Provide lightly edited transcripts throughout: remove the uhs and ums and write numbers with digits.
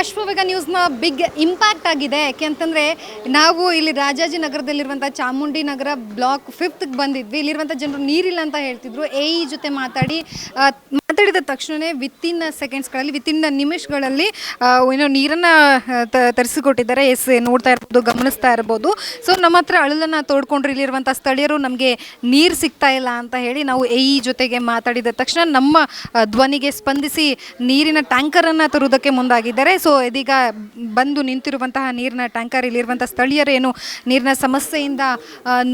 Ashwavega ನ್ಯೂಸ್ನ big impact ಆಗಿದೆ. ಯಾಕೆಂತಂದರೆ ನಾವು ಇಲ್ಲಿ ರಾಜಾಜಿನಗರದಲ್ಲಿರುವಂಥ ಚಾಮುಂಡಿ ನಗರ ಬ್ಲಾಕ್ 5th ಬಂದಿದ್ವಿ. ಇಲ್ಲಿರುವಂಥ ಜನರು ನೀರಿಲ್ಲ ಅಂತ ಹೇಳ್ತಿದ್ರು. ಜೊತೆ ಮಾತಾಡಿದ ತಕ್ಷಣವೇ ವಿತಿನ್ ಸೆಕೆಂಡ್ಸ್ಗಳಲ್ಲಿ ವಿತಿನ್ ನಿಮಿಷಗಳಲ್ಲಿ ಏನೋ ನೀರನ್ನು ತರಿಸಿಕೊಟ್ಟಿದ್ದಾರೆ. ನೋಡ್ತಾ ಇರ್ಬೋದು, ಗಮನಿಸ್ತಾ ಇರ್ಬೋದು. ಸೊ ನಮ್ಮ ಹತ್ರ ಅಳಲನ್ನು ತೋಡ್ಕೊಂಡ್ರು ಇಲ್ಲಿರುವಂಥ ಸ್ಥಳೀಯರು. ನಮಗೆ ನೀರು ಸಿಗ್ತಾ ಇಲ್ಲ ಅಂತ ಹೇಳಿ ನಾವು ಜೊತೆಗೆ ಮಾತಾಡಿದ ತಕ್ಷಣ ನಮ್ಮ ಧ್ವನಿಗೆ ಸ್ಪಂದಿಸಿ ನೀರಿನ ಟ್ಯಾಂಕರನ್ನು ತರುವುದಕ್ಕೆ ಮುಂದಾಗಿದ್ದಾರೆ. ಸೊ ಇದೀಗ ಬಂದು ನಿಂತಿರುವಂತಹ ನೀರಿನ ಟ್ಯಾಂಕರ್ ಇಲ್ಲಿರುವಂಥ ಸ್ಥಳೀಯರೇನು ನೀರಿನ ಸಮಸ್ಯೆಯಿಂದ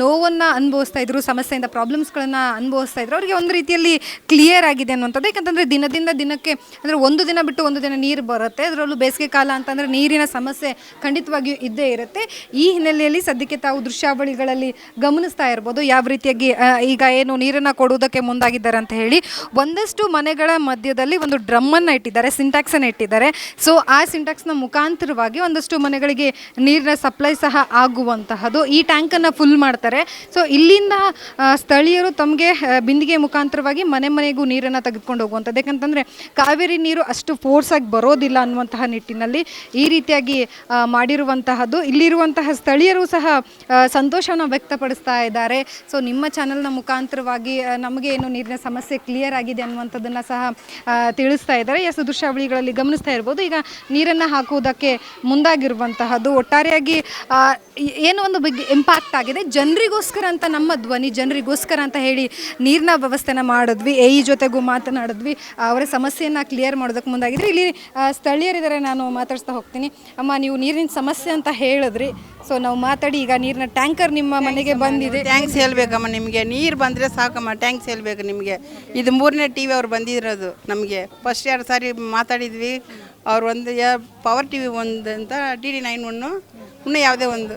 ನೋವನ್ನು ಅನುಭವಿಸ್ತಾ ಇದ್ರು, ಸಮಸ್ಯೆಯಿಂದ ಪ್ರಾಬ್ಲಮ್ಸ್ಗಳನ್ನು ಅನುಭವಿಸ್ತಾ ಇದ್ರು, ಅವರಿಗೆ ಒಂದು ರೀತಿಯಲ್ಲಿ ಕ್ಲಿಯರ್ ಆಗಿದೆ ಅನ್ನುವಂಥದ್ದು. ಯಾಕಂತಂದರೆ ದಿನದಿಂದ ದಿನಕ್ಕೆ ಅಂದರೆ ಒಂದು ದಿನ ಬಿಟ್ಟು ಒಂದು ದಿನ ನೀರು ಬರುತ್ತೆ. ಅದರಲ್ಲೂ ಬೇಸಿಗೆ ಕಾಲ ಅಂತಂದರೆ ನೀರಿನ ಸಮಸ್ಯೆ ಖಂಡಿತವಾಗಿಯೂ ಇದ್ದೇ ಇರುತ್ತೆ. ಈ ಹಿನ್ನೆಲೆಯಲ್ಲಿ ಸದ್ಯಕ್ಕೆ ತಾವು ದೃಶ್ಯಾವಳಿಗಳಲ್ಲಿ ಗಮನಿಸ್ತಾ ಇರ್ಬೋದು ಯಾವ ರೀತಿಯಾಗಿ ಈಗ ಏನು ನೀರನ್ನು ಕೊಡುವುದಕ್ಕೆ ಮುಂದಾಗಿದ್ದಾರೆ ಅಂತ ಹೇಳಿ. ಒಂದಷ್ಟು ಮನೆಗಳ ಮಧ್ಯದಲ್ಲಿ ಒಂದು ಡ್ರಮ್ಮನ್ನು ಇಟ್ಟಿದ್ದಾರೆ, ಸಿಂಟ್ಯಾಕ್ಸನ್ನು ಇಟ್ಟಿದ್ದಾರೆ. ಸೊ ಆ ಸಿಂಟ್ಯಾಕ್ಸ್ನ ಮುಖಾಂತರವಾಗಿ ಒಂದಷ್ಟು ಮನೆಗಳಿಗೆ ನೀರಿನ ಸಪ್ಲೈ ಸಹ ಆಗುವಂತಹದ್ದು. ಈ ಟ್ಯಾಂಕನ್ನು ಫುಲ್ ಮಾಡ್ತಾರೆ. ಸೊ ಇಲ್ಲಿಂದ ಸ್ಥಳೀಯರು ತಮಗೆ ಬಿಂದಿಗೆ ಮುಖಾಂತರವಾಗಿ ಮನೆ ಮನೆಗೂ ನೀರನ್ನು ತೆಗೆದುಕೊಂಡು ಹೋಗುವಂಥದ್ದು. ಯಾಕಂತಂದರೆ ಕಾವೇರಿ ನೀರು ಅಷ್ಟು ಫೋರ್ಸಾಗಿ ಬರೋದಿಲ್ಲ ಅನ್ನುವಂತಹ ನಿಟ್ಟಿನಲ್ಲಿ ಈ ರೀತಿಯಾಗಿ ಮಾಡಿರುವಂತಹದ್ದು. ಇಲ್ಲಿರುವಂತಹ ಸ್ಥಳೀಯರು ಸಹ ಸಂತೋಷವನ್ನು ವ್ಯಕ್ತಪಡಿಸ್ತಾ ಇದ್ದಾರೆ. ಸೊ ನಿಮ್ಮ ಚಾನೆಲ್ನ ಮುಖಾಂತರವಾಗಿ ನಮಗೆ ಏನು ನೀರಿನ ಸಮಸ್ಯೆ ಕ್ಲಿಯರ್ ಆಗಿದೆ ಅನ್ನುವಂಥದ್ದನ್ನು ಸಹ ತಿಳಿಸ್ತಾ ಇದ್ದಾರೆ. ದೃಶ್ಯಾವಳಿಗಳಲ್ಲಿ ಗಮನಿಸ್ತಾ ಇರ್ಬೋದು. ಈಗ ನೀರನ್ನು ಹಾಕುವುದಕ್ಕೆ ಮುಂದಾಗಿರುವಂತಹದ್ದು. ಒಟ್ಟಾರೆಯಾಗಿ ಏನೋ ಒಂದು ಬಿಗ್ ಇಂಪ್ಯಾಕ್ಟ್ ಆಗಿದೆ. ಜನರಿಗೋಸ್ಕರ ಅಂತ, ನಮ್ಮ ಧ್ವನಿ ಜನರಿಗೋಸ್ಕರ ಅಂತ ಹೇಳಿ ನೀರಿನ ವ್ಯವಸ್ಥೆನ ಮಾಡಿದ್ವಿ. ಜೊತೆಗೂ ಮಾತನಾಡಿದ್ವಿ. ಅವರ ಸಮಸ್ಯೆಯನ್ನು ಕ್ಲಿಯರ್ ಮಾಡೋದಕ್ಕೆ ಮುಂದಾಗಿದ್ರಿ. ಇಲ್ಲಿ ಸ್ಥಳೀಯರಿದ್ದಾರೆ, ನಾನು ಮಾತಾಡಿಸ್ತಾ ಹೋಗ್ತೀನಿ. ಅಮ್ಮ, ನೀವು ನೀರಿನ ಸಮಸ್ಯೆ ಅಂತ ಹೇಳಿದ್ರಿ. ಸೊ ನಾವು ಮಾತಾಡಿ ಈಗ ನೀರಿನ ಟ್ಯಾಂಕರ್ ನಿಮ್ಮ ಮನೆಗೆ ಬಂದಿದೆ. ಟ್ಯಾಂಕ್ಸ್ ಹೇಳ್ಬೇಕಮ್ಮ, ನಿಮಗೆ ನೀರು ಬಂದರೆ ಸಾಕಮ್ಮ, ಟ್ಯಾಂಕ್ಸ್ ಹೇಳ್ಬೇಕು ನಿಮಗೆ. ಇದು 3ನೇ TV ಅವ್ರು ಬಂದಿರೋದು. ನಮಗೆ ಫಸ್ಟ್ 2 ಸಾರಿ ಮಾತಾಡಿದ್ವಿ. ಅವ್ರು ಒಂದು ಪವರ್ TV ಒಂದು ಅಂತ DD91 ಇನ್ನೂ ಯಾವುದೇ ಒಂದು,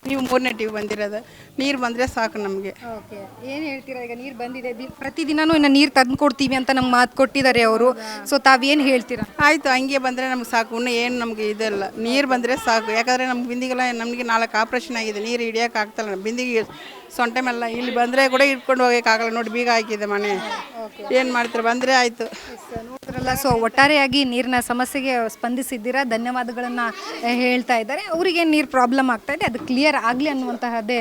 ನೀವು 3ನೇ TV ಬಂದಿರೋದು. ನೀರು ಬಂದರೆ ಸಾಕು ನಮಗೆ. ಓಕೆ, ಏನು ಹೇಳ್ತೀರಾ? ಈಗ ನೀರು ಬಂದಿದೆ, ಪ್ರತಿದಿನವೂ ಇನ್ನು ನೀರು ತಂದು ಕೊಡ್ತೀವಿ ಅಂತ ನಮ್ಗೆ ಮಾತು ಕೊಟ್ಟಿದ್ದಾರೆ ಅವರು. ಸೊ ತಾವೇನು ಹೇಳ್ತೀರಾ? ಆಯಿತು, ಹಂಗೆ ಬಂದರೆ ನಮ್ಗೆ ಸಾಕು. ಇನ್ನೂ ಏನು ನಮಗೆ ಇದೆಲ್ಲ, ನೀರು ಬಂದರೆ ಸಾಕು. ಯಾಕಂದರೆ ನಮ್ಗೆ ಬಿಂದಿಗೆಲ್ಲ ನಮಗೆ 4 ಆಪ್ರೇಷನ್ ಆಗಿದೆ. ನೀರು ಹಿಡಿಯೋಕೆ ಆಗ್ತಾಯಿಲ್ಲ. ಬಿಂದಿಗೆ ಸೊಂಟೆ ಮೇಲೆ ಇಲ್ಲಿ ಬಂದರೆ ಕೂಡ ಇಟ್ಕೊಂಡು ಹೋಗೋಕ್ಕಾಗಲ್ಲ. ನೋಡಿ, ಬೀಗ ಹಾಕಿದೆ ಮನೆ. ಏನು ಮಾಡ್ತಾರೆ, ಬಂದರೆ ಆಯಿತು. ನೋಡಿದ್ರಲ್ಲ. ಸೊ ಒಟ್ಟಾರೆಯಾಗಿ ನೀರಿನ ಸಮಸ್ಯೆಗೆ ಸ್ಪಂದಿಸಿದ್ದೀರಾ, ಧನ್ಯವಾದಗಳನ್ನು ಹೇಳ್ತಾ ಇದ್ದಾರೆ. ಅವರಿಗೆ ನೀರು ಪ್ರಾಬ್ಲಮ್ ಆಗ್ತಾ ಇದೆ, ಅದು ಕ್ಲಿಯರ್ ಆಗಲಿ ಅನ್ನುವಂತಹದ್ದೇ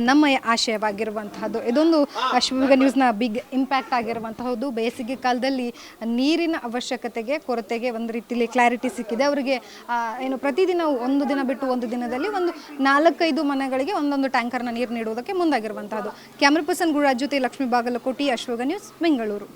ನಮ್ಮ ಆಶಯವಾಗಿರುವಂತಹದ್ದು. ಇದೊಂದು ಅಶ್ವವೇಗ ನ್ಯೂಸ್ನ ಬಿಗ್ ಇಂಪ್ಯಾಕ್ಟ್ ಆಗಿರುವಂತಹದ್ದು. ಬೇಸಿಗೆ ಕಾಲದಲ್ಲಿ ನೀರಿನ ಅವಶ್ಯಕತೆಗೆ, ಕೊರತೆಗೆ ಒಂದು ರೀತಿಯಲ್ಲಿ ಕ್ಲಾರಿಟಿ ಸಿಕ್ಕಿದೆ. ಅವರಿಗೆ ಏನು ಪ್ರತಿದಿನ ಒಂದು ದಿನ ಬಿಟ್ಟು ಒಂದು ದಿನದಲ್ಲಿ ಒಂದು 4-5 ಮನೆಗಳಿಗೆ ಒಂದೊಂದು ಟ್ಯಾಂಕರ್ನ ನೀರು ನೀಡುವುದಕ್ಕೆ ಮುಂದಾಗಿರುವಂತಹದ್ದು. ಕ್ಯಾಮ್ರಾ ಪರ್ಸನ್ ಗುರುರಾಜ್ ಜೊತೆ ಲಕ್ಷ್ಮೀ ಬಾಗಲಕೋಟಿ, ಅಶ್ವವೇಗ ನ್ಯೂಸ್, ಬೆಂಗಳೂರು.